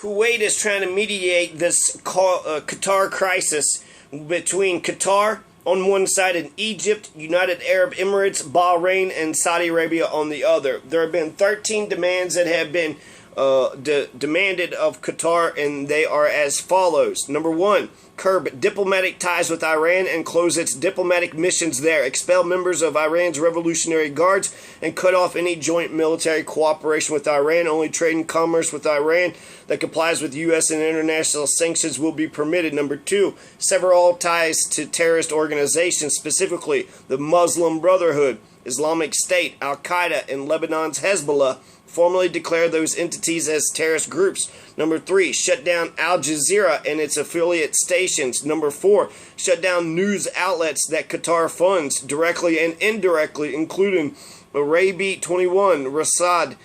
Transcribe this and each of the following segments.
Kuwait is trying to mediate this Qatar crisis between Qatar on one side and Egypt, United Arab Emirates, Bahrain, and Saudi Arabia on the other. There have been 13 demands that have been demanded of Qatar, and they are as follows. Number one, curb diplomatic ties with Iran and close its diplomatic missions there, expel members of Iran's Revolutionary Guards, and cut off any joint military cooperation with Iran. Only trade and commerce with Iran that complies with U.S. and international sanctions will be permitted. Number two, sever all ties to terrorist organizations, specifically the Muslim Brotherhood, Islamic State, Al-Qaeda, and Lebanon's Hezbollah. Formally declare those entities as terrorist groups. Number three, shut down Al Jazeera and its affiliate stations. Number four, shut down news outlets that Qatar funds directly and indirectly, including Arabi 21, Rasad,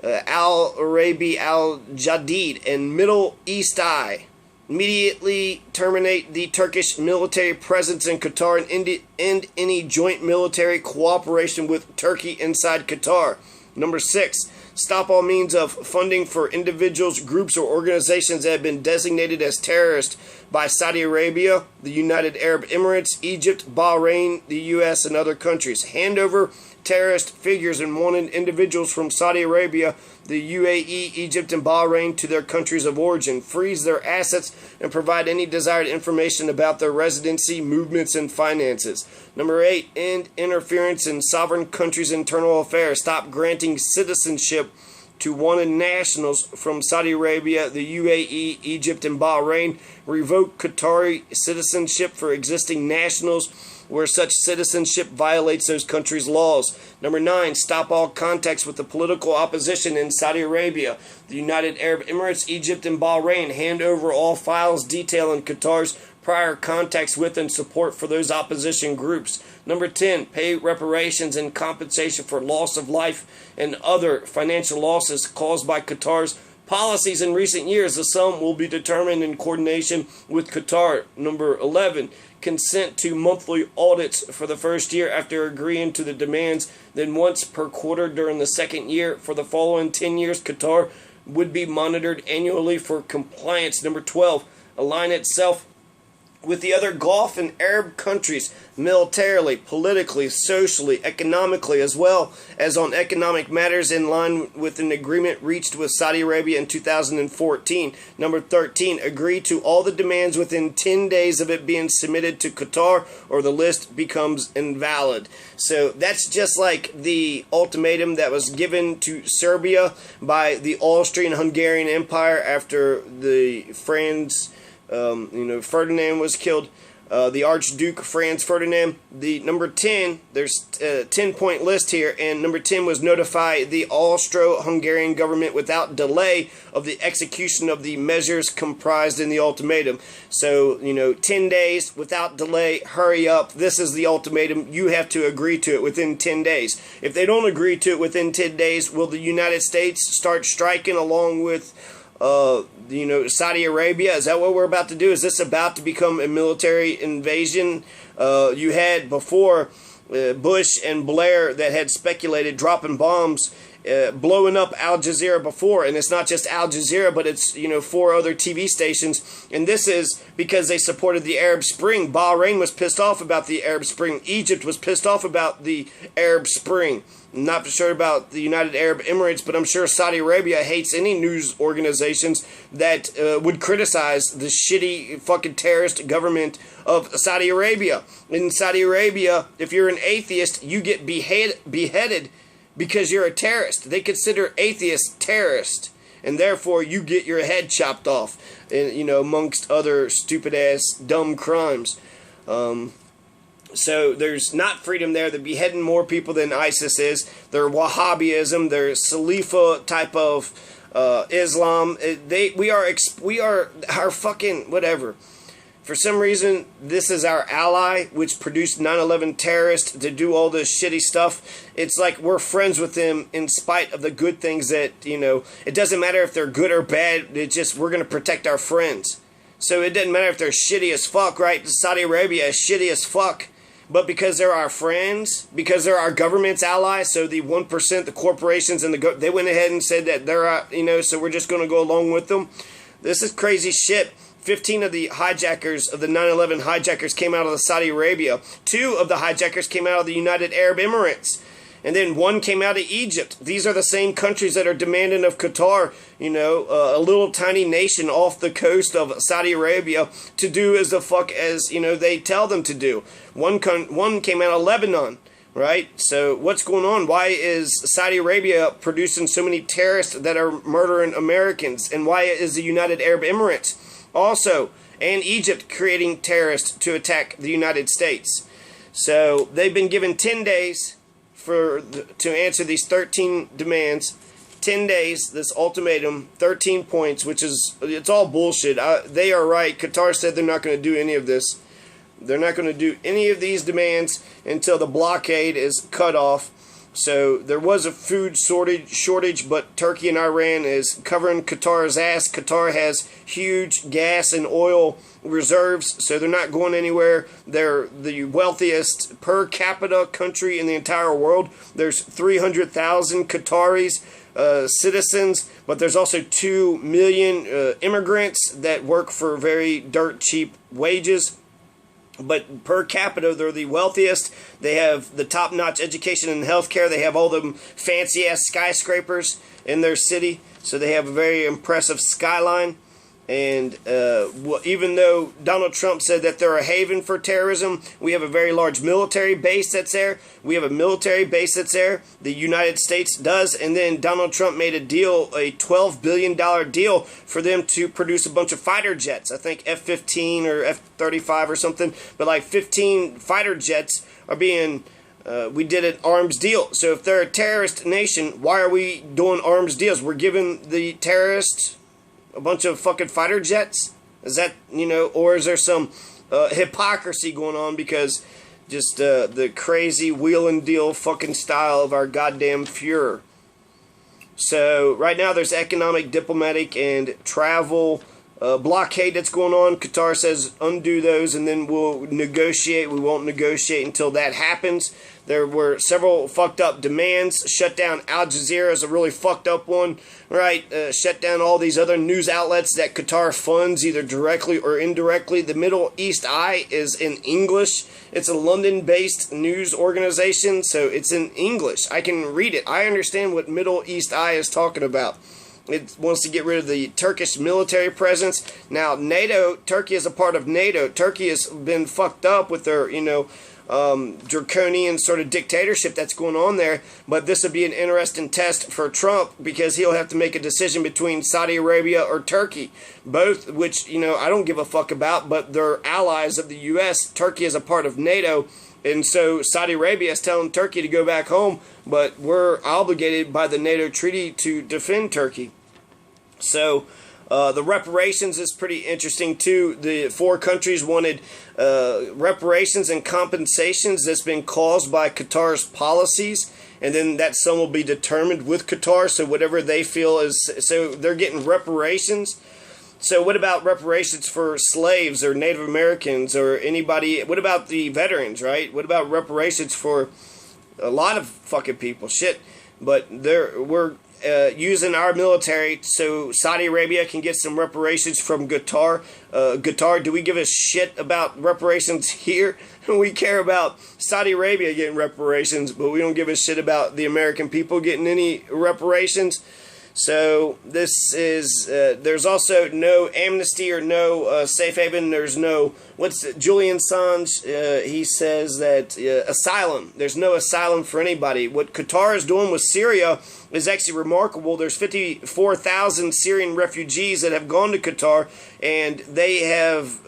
Al Arabi Al Jadid, and Middle East Eye. Immediately terminate the Turkish military presence in Qatar and end any joint military cooperation with Turkey inside Qatar. Number six, stop all means of funding for individuals, groups, or organizations that have been designated as terrorist by Saudi Arabia, the United Arab Emirates, Egypt, Bahrain, the U.S., and other countries. Hand over terrorist figures and wanted individuals from Saudi Arabia, the UAE, Egypt, and Bahrain to their countries of origin. Freeze their assets and provide any desired information about their residency, movements, and finances. Number eight, end interference in sovereign countries' internal affairs. Stop granting citizenship to wanted nationals from Saudi Arabia, the UAE, Egypt, and Bahrain. Revoke Qatari citizenship for existing nationals where such citizenship violates those countries' laws. Number nine, stop all contacts with the political opposition in Saudi Arabia, the United Arab Emirates, Egypt, and Bahrain. Hand over all files detailing Qatar's prior contacts with and support for those opposition groups. Number 10, pay reparations and compensation for loss of life and other financial losses caused by Qatar's policies in recent years. The sum will be determined in coordination with Qatar. Number 11, consent to monthly audits for the first year after agreeing to the demands, then once per quarter during the second year. For the following 10 years, Qatar would be monitored annually for compliance. Number 12, align itself with the other Gulf and Arab countries militarily, politically, socially, economically, as well as on economic matters in line with an agreement reached with Saudi Arabia in 2014. Number 13, agree to all the demands within 10 days of it being submitted to Qatar or the list becomes invalid. So that's just like the ultimatum that was given to Serbia by the Austrian-Hungarian Empire after the Ferdinand was killed, the Archduke Franz Ferdinand. The number 10, there's a 10-point list here, and number 10 was notify the Austro-Hungarian government without delay of the execution of the measures comprised in the ultimatum. So, 10 days without delay, hurry up. This is the ultimatum. You have to agree to it within 10 days. If they don't agree to it within 10 days, will the United States start striking along with Saudi Arabia? Is that what we're about to do? Is this about to become a military invasion? You had before Bush and Blair that had speculated dropping bombs, blowing up Al Jazeera before, and it's not just Al Jazeera, but it's 4 other TV stations, and this is because they supported the Arab Spring. Bahrain was pissed off about the Arab Spring. Egypt was pissed off about the Arab Spring. I'm not sure about the United Arab Emirates, but I'm sure Saudi Arabia hates any news organizations that would criticize the shitty fucking terrorist government of Saudi Arabia. In Saudi Arabia, if you're an atheist, you get beheaded because you're a terrorist. They consider atheists terrorists, and therefore you get your head chopped off, amongst other stupid-ass, dumb crimes. So there's not freedom there. They're beheading more people than ISIS is. They're Wahhabism. They're Salafi type of Islam. We are our fucking whatever. For some reason, this is our ally, which produced 9/11 terrorists to do all this shitty stuff. It's like we're friends with them in spite of the good things that, it doesn't matter if they're good or bad. We're going to protect our friends. So it doesn't matter if they're shitty as fuck, right? Saudi Arabia is shitty as fuck. But because they're our friends, because they're our government's allies, so the 1%, the corporations, and they went ahead and said that they're, so we're just going to go along with them. This is crazy shit. 15 of the hijackers of the 9/11 hijackers came out of Saudi Arabia. 2 of the hijackers came out of the United Arab Emirates. And then 1 came out of Egypt. These are the same countries that are demanding of Qatar, a little tiny nation off the coast of Saudi Arabia, to do as the fuck as, they tell them to do. One came out of Lebanon, right? So what's going on? Why is Saudi Arabia producing so many terrorists that are murdering Americans? And why is the United Arab Emirates also, and Egypt, creating terrorists to attack the United States? So they've been given 10 days to answer these 13 demands. 10 days, this ultimatum, 13 points, it's all bullshit. They are right. Qatar said they're not going to do any of this. They're not going to do any of these demands until the blockade is cut off. So there was a food shortage, but Turkey and Iran is covering Qatar's ass. Qatar has huge gas and oil reserves, so they're not going anywhere. They're the wealthiest per capita country in the entire world. There's 300,000 Qataris citizens, but there's also 2 million immigrants that work for very dirt cheap wages. But per capita, they're the wealthiest. They have the top-notch education and healthcare. They have all them fancy-ass skyscrapers in their city. So they have a very impressive skyline. And even though Donald Trump said that they're a haven for terrorism, we have a very large military base that's there. We have a military base that's there. The United States does. And then Donald Trump made a deal, a $12 billion deal for them to produce a bunch of fighter jets. I think F-15 or F-35 or something. But like 15 fighter jets are being... we did an arms deal. So if they're a terrorist nation, why are we doing arms deals? We're giving the terrorists a bunch of fucking fighter jets? Is that, or is there some hypocrisy going on because just the crazy wheel and deal fucking style of our goddamn Fuhrer? So right now there's economic, diplomatic, and travel blockade that's going on. Qatar says undo those and then we'll negotiate. We won't negotiate until that happens. There were several fucked up demands. Shut down Al Jazeera is a really fucked up one, right? Shut down all these other news outlets that Qatar funds either directly or indirectly. The Middle East Eye is in English. It's a London-based news organization, so it's in English. I can read it. I understand what Middle East Eye is talking about. It wants to get rid of the Turkish military presence. Now, NATO, Turkey is a part of NATO. Turkey has been fucked up with their, draconian sort of dictatorship that's going on there. But this would be an interesting test for Trump because he'll have to make a decision between Saudi Arabia or Turkey. Both, which, I don't give a fuck about, but they're allies of the U.S. Turkey is a part of NATO. And so Saudi Arabia is telling Turkey to go back home, but we're obligated by the NATO treaty to defend Turkey. So the reparations is pretty interesting too. The 4 countries wanted reparations and compensations that's been caused by Qatar's policies, and then that sum will be determined with Qatar. So whatever they feel is, so they're getting reparations. So what about reparations for slaves or Native Americans or anybody? What about the veterans, right? What about reparations for a lot of fucking people? Shit. But we're using our military so Saudi Arabia can get some reparations from Qatar. Qatar, do we give a shit about reparations here? We care about Saudi Arabia getting reparations, but we don't give a shit about the American people getting any reparations. So this is, there's also no amnesty or no safe haven. There's no, Julian Assange, he says that asylum. There's no asylum for anybody. What Qatar is doing with Syria is actually remarkable. There's 54,000 Syrian refugees that have gone to Qatar, and they have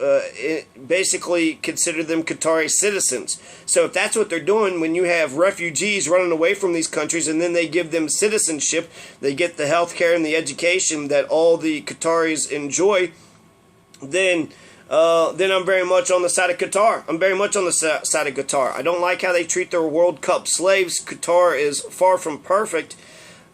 basically considered them Qatari citizens. So if that's what they're doing, when you have refugees running away from these countries and then they give them citizenship, they get the health care and the education that all the Qataris enjoy, then I'm very much on the side of Qatar. I'm very much on the side of Qatar. I don't like how they treat their World Cup slaves. Qatar is far from perfect,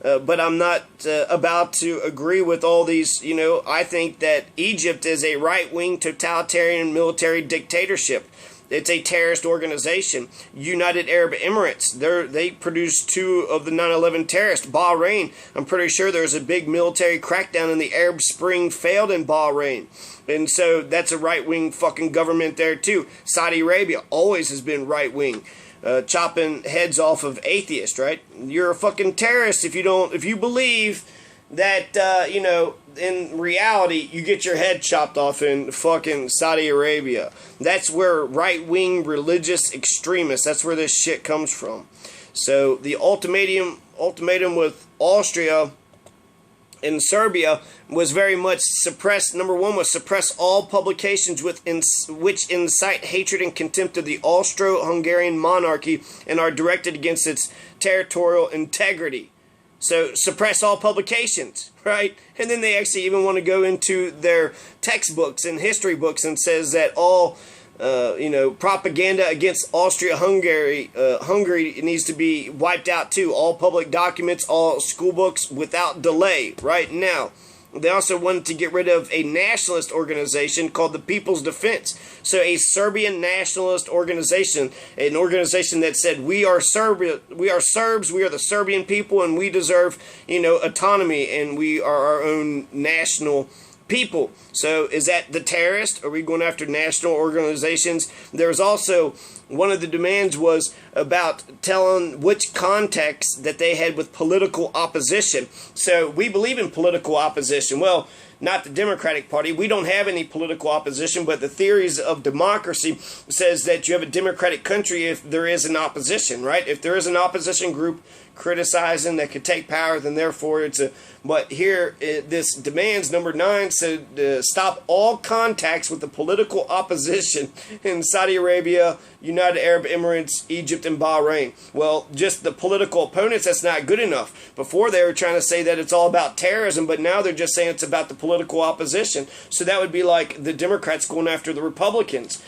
but I'm not about to agree with all these, I think that Egypt is a right-wing totalitarian military dictatorship. it's a terrorist organization. United Arab Emirates, they produced 2 of the 9/11 terrorists. Bahrain, I'm pretty sure there's a big military crackdown and the Arab Spring failed in Bahrain. And so that's a right-wing fucking government there too. Saudi Arabia always has been right-wing. Chopping heads off of atheists, right? You're a fucking terrorist if you believe that, in reality, you get your head chopped off in fucking Saudi Arabia. That's where right-wing religious extremists, that's where this shit comes from. So the ultimatum with Austria and Serbia was very much suppressed. Number one was suppress all publications which incite hatred and contempt of the Austro-Hungarian monarchy and are directed against its territorial integrity. So suppress all publications, right? And then they actually even want to go into their textbooks and history books and says that all propaganda against Austria-Hungary needs to be wiped out too. All public documents, all school books without delay right now. They also wanted to get rid of a nationalist organization called the People's Defense. So a Serbian nationalist organization, an organization that said, we are Serbs, we are the Serbian people, and we deserve, autonomy, and we are our own national people. So is that the terrorist? Are we going after national organizations? There's also one of the demands was about telling which contacts that they had with political opposition. So we believe in political opposition. Well, not the Democratic Party. We don't have any political opposition, but the theories of democracy says that you have a democratic country if there is an opposition, right? If there is an opposition group criticizing that could take power, then therefore it's a... But here, this demands, number 9, said stop all contacts with the political opposition in Saudi Arabia, United Arab Emirates, Egypt, and Bahrain. Well, just the political opponents, that's not good enough. Before they were trying to say that it's all about terrorism, but now they're just saying it's about the political opposition. So that would be like the Democrats going after the Republicans.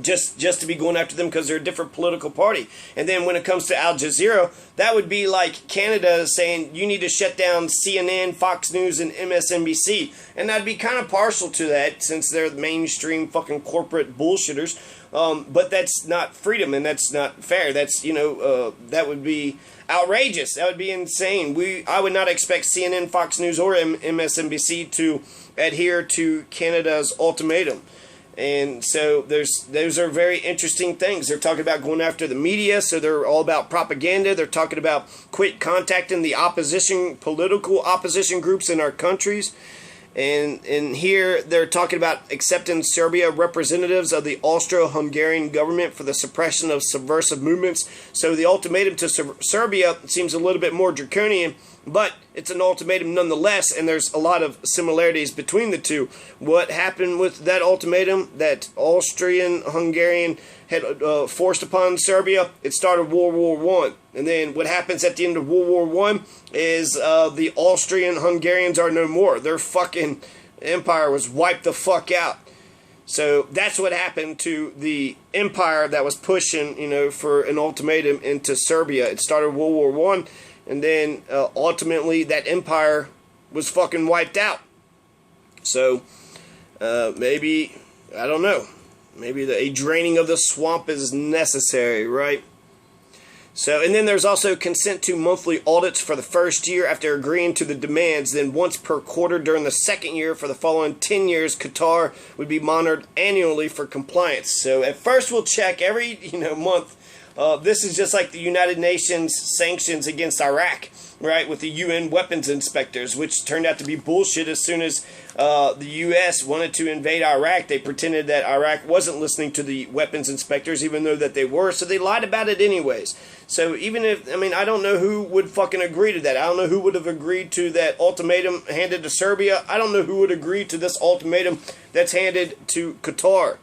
Just to be going after them because they're a different political party. And then when it comes to Al Jazeera, that would be like Canada saying you need to shut down CNN, Fox News, and MSNBC. And I'd be kind of partial to that since they're the mainstream fucking corporate bullshitters. But that's not freedom and that's not fair. That's, that would be outrageous. That would be insane. I would not expect CNN, Fox News, or MSNBC to adhere to Canada's ultimatum. And so those are very interesting things. They're talking about going after the media, so they're all about propaganda. They're talking about quit contacting the political opposition groups in our countries. And here they're talking about accepting Serbia representatives of the Austro-Hungarian government for the suppression of subversive movements. So the ultimatum to Serbia seems a little bit more draconian, but it's an ultimatum nonetheless, and there's a lot of similarities between the two. What happened with that ultimatum that Austrian-Hungarian had forced upon Serbia? It started World War I. And then what happens at the end of World War I is the Austrian-Hungarians are no more. Their fucking empire was wiped the fuck out. So that's what happened to the empire that was pushing, for an ultimatum into Serbia. It started World War I. And then ultimately that empire was fucking wiped out. So maybe, I don't know, maybe a draining of the swamp is necessary, right? So, and then there's also consent to monthly audits for the first year after agreeing to the demands. Then once per quarter during the second year for the following 10 years, Qatar would be monitored annually for compliance. So at first we'll check every, month. This is just like the United Nations sanctions against Iraq, right, with the UN weapons inspectors, which turned out to be bullshit. As soon as the U.S. wanted to invade Iraq, they pretended that Iraq wasn't listening to the weapons inspectors, even though that they were, so they lied about it anyways. So even if, I don't know who would fucking agree to that. I don't know who would have agreed to that ultimatum handed to Serbia. I don't know who would agree to this ultimatum that's handed to Qatar.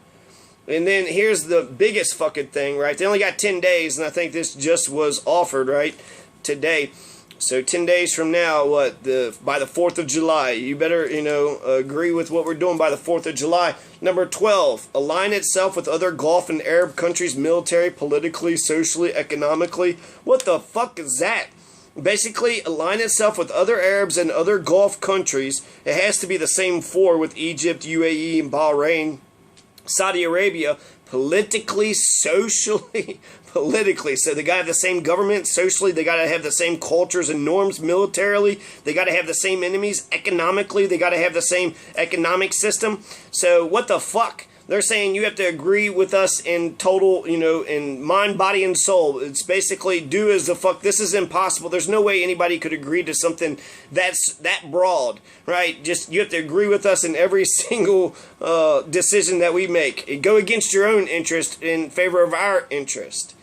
And then here's the biggest fucking thing, right? They only got 10 days, and I think this just was offered, right, today. So 10 days from now, by the 4th of July, you better, agree with what we're doing by the 4th of July. Number 12, align itself with other Gulf and Arab countries military, politically, socially, economically. What the fuck is that? Basically, align itself with other Arabs and other Gulf countries. It has to be the same 4 with Egypt, UAE, and Bahrain. Saudi Arabia, politically, socially, politically. So they got to have the same government. Socially, they got to have the same cultures and norms. Militarily, they got to have the same enemies. Economically, they got to have the same economic system. So what the fuck? They're saying you have to agree with us in total, in mind, body, and soul. It's basically do as the fuck. This is impossible. There's no way anybody could agree to something that's that broad, right? Just you have to agree with us in every single decision that we make. Go against your own interest in favor of our interest.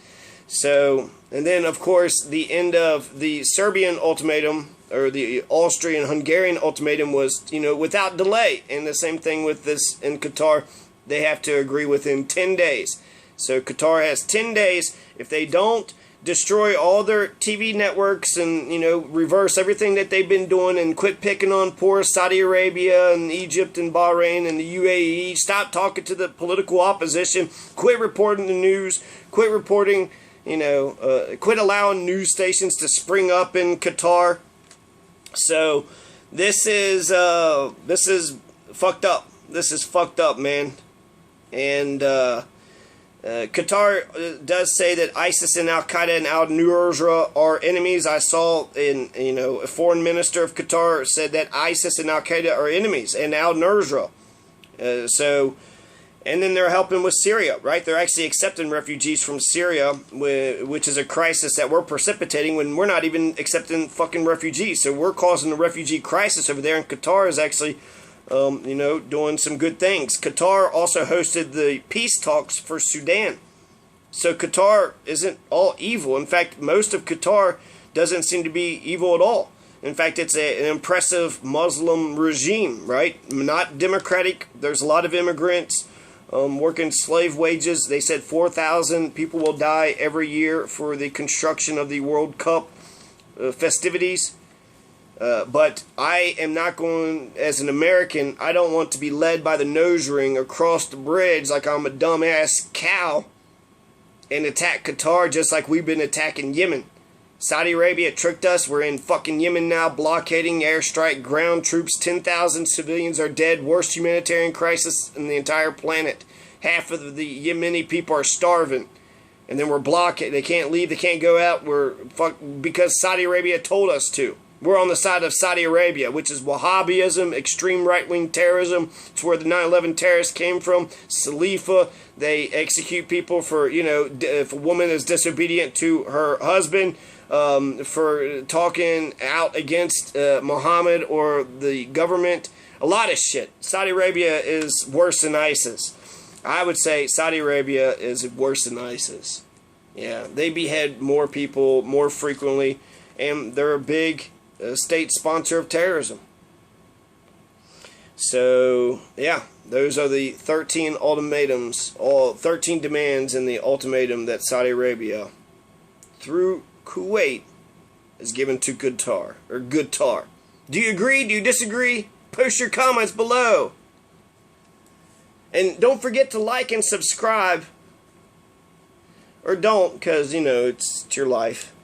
So, and then of course the end of the Serbian ultimatum, or the Austrian-Hungarian ultimatum, was, without delay. And the same thing with this in Qatar. They have to agree within 10 days. So Qatar has 10 days. If they don't destroy all their TV networks and, reverse everything that they've been doing and quit picking on poor Saudi Arabia and Egypt and Bahrain and the UAE, stop talking to the political opposition, quit reporting the news, quit reporting, quit allowing news stations to spring up in Qatar. So this is fucked up. This is fucked up, man. And Qatar does say that ISIS and Al-Qaeda and Al-Nusra are enemies. I saw a foreign minister of Qatar said that ISIS and Al-Qaeda are enemies, and Al-Nusra. And then they're helping with Syria, right? They're actually accepting refugees from Syria, which is a crisis that we're precipitating when we're not even accepting fucking refugees. So we're causing a refugee crisis over there, and Qatar is actually doing some good things. Qatar also hosted the peace talks for Sudan. So Qatar isn't all evil. In fact, most of Qatar doesn't seem to be evil at all. In fact, it's an impressive Muslim regime, right? Not democratic. There's a lot of immigrants working slave wages. They said 4,000 people will die every year for the construction of the World Cup festivities. But I am not going, as an American, I don't want to be led by the nose ring across the bridge like I'm a dumbass cow and attack Qatar just like we've been attacking Yemen. Saudi Arabia tricked us. We're in fucking Yemen now, blockading, airstrike, ground troops. 10,000 civilians are dead. Worst humanitarian crisis in the entire planet. Half of the Yemeni people are starving. And then we're blockaded. They can't leave. They can't go out. Because Saudi Arabia told us to. We're on the side of Saudi Arabia, which is Wahhabism, extreme right-wing terrorism. It's where the 9/11 terrorists came from. Salifa, they execute people for, if a woman is disobedient to her husband, for talking out against Muhammad or the government. A lot of shit. Saudi Arabia is worse than ISIS. I would say Saudi Arabia is worse than ISIS. Yeah, they behead more people more frequently, and they're a big state sponsor of terrorism. So, yeah, those are the 13 ultimatums, all 13 demands in the ultimatum that Saudi Arabia, through Kuwait, is given to Qatar. Do you agree? Do you disagree? Post your comments below. And don't forget to like and subscribe. Or don't, because, it's your life.